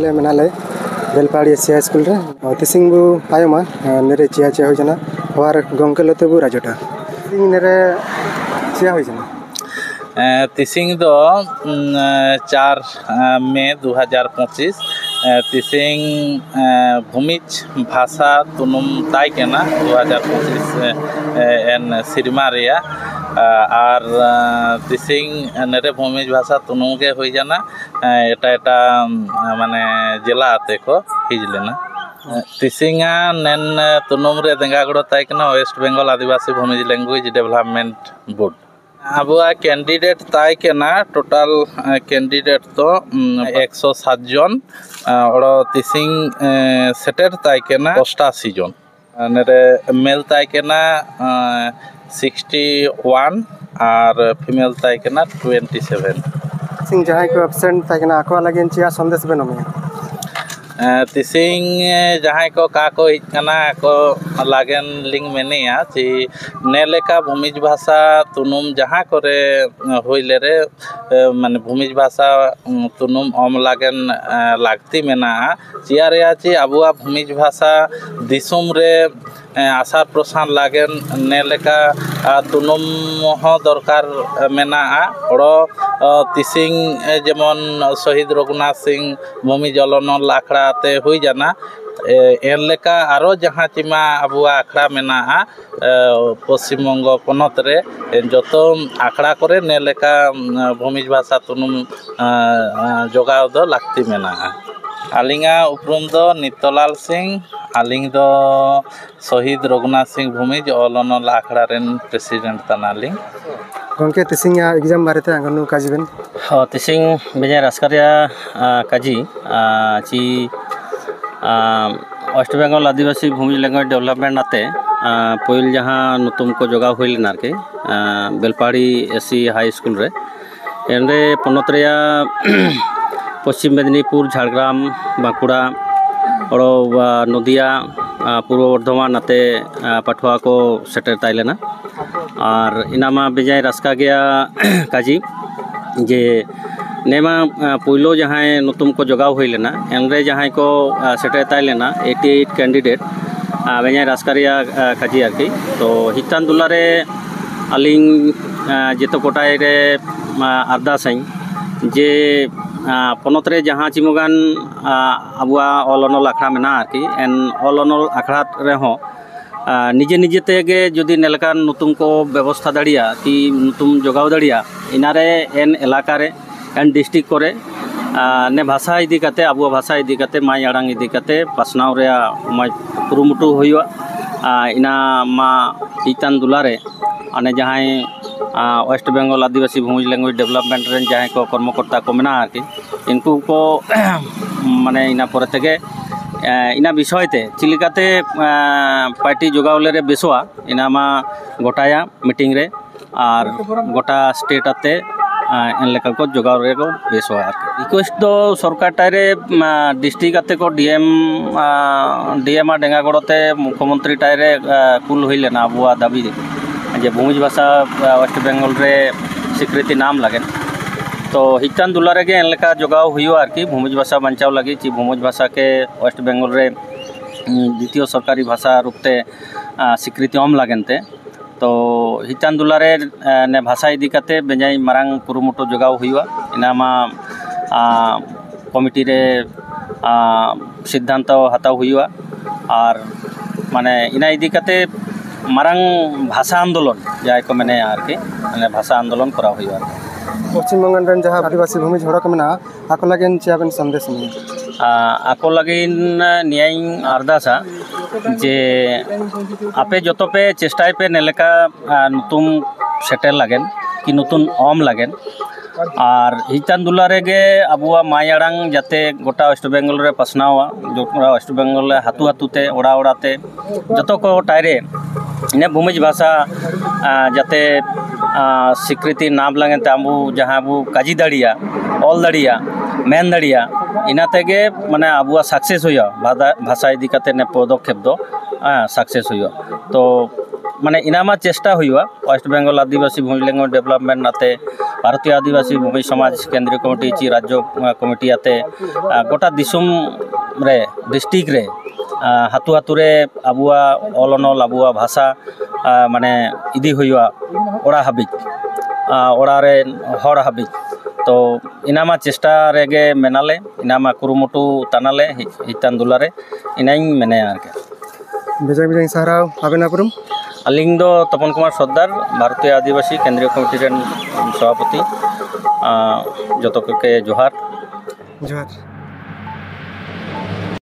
आले मेनाले बेलपाड़ी S school रे तिसिंग बु आयोमा नेरे चिया चिया होई जना और गंकलते बु राजटा तिसिंग नेरे चिया होई जना तिसिंग दो 4 मई 2025 तिसिंग भूमिज भाषा तुनुम ताई केना 2025 एन सिरमा रेया और तिसिंग नेरे भूमिज भाषा तुनुम के होई जाना एटा माने जिला आते को हिजलेना तिसिंगा नेन तुनुम रे देंगागुड़ो ताई केना West Bengal Adivasi Bhumij Language Development Board आबुआ कैंडिडेट ताई केना टोटल कैंडिडेट तो 107 जन और तिसिंग सेटेर ताई केना 88 जन नेरे मेल ताई केना 61 और फीमेल ताई केना 27 तिसिंग जहां को एब्सेंट ताई केना आको लागेन चिया संदेश बेनमे तिसिंग जहां को काको हिकना को लागेन लिंग मेनिया ची नेलेका भूमिज भाषा तुनुम जहां करे होइले रे माने भूमिज भाषा तुनुम ओम लागेन लागती मेना चिया रे ची आबुआ भूमिज भाषा दिसुम रे आसार प्रसार लागेन नेलेका तुनुम हो दरकार मेना ओड़ो तिसिंग जेमन शहीद रघुनाथ सिंह भूमि जलनल आखड़ा ते हुई जाना एन लेका आरो जहाँ चिमा आबुआ आखड़ा मेना पश्चिम बंग पनत रे जतो आखड़ा करे ने लेका भूमिज भाषा तुनुम जोगाव दो लागती मेना आलिंगा उपरुम दो नितलाल सिंह आलिंग दो शहीद रघुनाथ सिंह भूमिज जलनल आखड़ा रेन प्रेसिडेंट तानालिंग गंके तिसिंग एग्जाम बारेते आंगनु काजिबेन तिसिंग बेजा रास्कारिया काजी ची West Bengal Adivasi Bhumi Language Development आते पहिल जहाँ नुतुम को जोगा हुई लेना के बेलपाड़ी एससी हाई स्कूल रे एंडे पनत रेया पश्चिम मेदिनीपुर झाड़ग्राम बांकुड़ा और नदिया पूर्व बर्धमान आते पाठुआ को सेटर ताई लेना और इनामा बेजाय रास्का गया काजी जे नेमा पुइलो जहाँ नतुम को जोगाव हुई लेना एनरे जहाँ को सेटर ताई लेना 88 कैंडिडेट बेजाय रास्कारिया काजी आरकी तो हितान दुलारे अलिंग जेतो कोटाय रे अरदासाई जे पनत रे जहाँ चिमुगान आबुआ ऑलनल आखड़ा मेना आरकी एन ऑलनल आखड़ा रे हो निजे निजे तेगे जदि नेलकान नुतुम को व्यवस्था दाड़िया कि नुतुम जोगाव दाड़िया इनारे एन इलाका रे एन डिस्ट्रिक्ट करे ने भाषा इदी काते आबुआ भाषा इदी काते माय आड़ांग इदी काते पासनाव रे माय कुरुमुटु होइवा इना मा इतान दुलारे अने जहाँ waste Bengal Adivasi Bhumi Language development रे जहाँ को कर्मकर्ता को मेना आरकी इनको को माने इना परे तेगे इना विषय ते चिलिकाते पार्टी जोगावले रे बेसोआ इना मा गोटाया मीटिंग रे और गोटा स्टेट आते एन लेका को जोगाव रे को बेसोआ रिक्वेस्ट तो सरकार टाइरे डिस्ट्रिक्ट आते को डीएम डेंगागड़ते मुख्यमंत्री टाइरे कुल हुई लेना आबुआ दाबी जे भूमिज भाषा वेस्ट बेंगल रे स्वीकृति नाम लगे तो हिटान दुलारे के एनलेका जोगाव हुआ आरकी भूमिज भाषा बचाव लगी ची भूमिज भाषा के वेस्ट बेंगल रे द्वितीय सरकारी भाषा रूपते स्वीकृति ओम लागेनते तो हिटान दुलारे ने भाषा इदी काते बेजाय मारांग कुरुमुटु जोगाव हुआ इनामा कमिटी रे सिद्धांत हताव हुआ और माने इना इदी काते मारांग भाषा आंदोलन जहाँ को मैंने आरकी माने भाषा आंदोलन करा हुआ पश्चिम बंगाल रेन जहाँ आदिवासी भूमि झोड़ा को मेना आको लागेन चियाबेन संदेश में आको लगिन न्याय अरदासा जे आपे जतो पे चेष्टाय पे नेलेका नतुम सेटेल लागेन कि नतुन ओम लागेन और हितान दुलारे गे आबुआ मायाड़ांग जाते गोटा वेस्ट बेंगल रे पासनावा जो वेस्ट बेंगल हातु हातुते ओड़ा ओड़ाते जतो को टायरे इने भूमिज भाषा जाते स्वीकृति नाम लगे आबू जहाँ आबू काजी दाड़िया ऑल दाड़िया मेन दाड़िया इना तेगे माने आबुआ सक्सेस हुआ भाषा इदी काते ने पदक्षेप दो सक्सेस हुआ तो माने इनामा चेष्टा हुआ waste Bengal Adivasi Bhumi Language development नाते भारतीय आदिवासी भूमि समाज केंद्रीय कमिटी ची राज्य कमिटी आते गोटा दिसुम रे डिस्ट्रिक्ट रे हातु हातु रे आबुआ ऑलनल आबुआ भाषा माने इदी हुआ ओड़ा हाबिज ओड़ा रे हर हाबिज तो इनामा चेष्टा रेगे मेनाले इनामा कुरुमुटु तानाले हितान दुलारे इनाइन मेने आरके बेजा बेजा साराव आबेना पुरुम अलिंग दो तपन कुमार सरदार भारतीय आदिवासी केंद्रीय कमिटी रेन सभापति जतो के जोहार जोहार।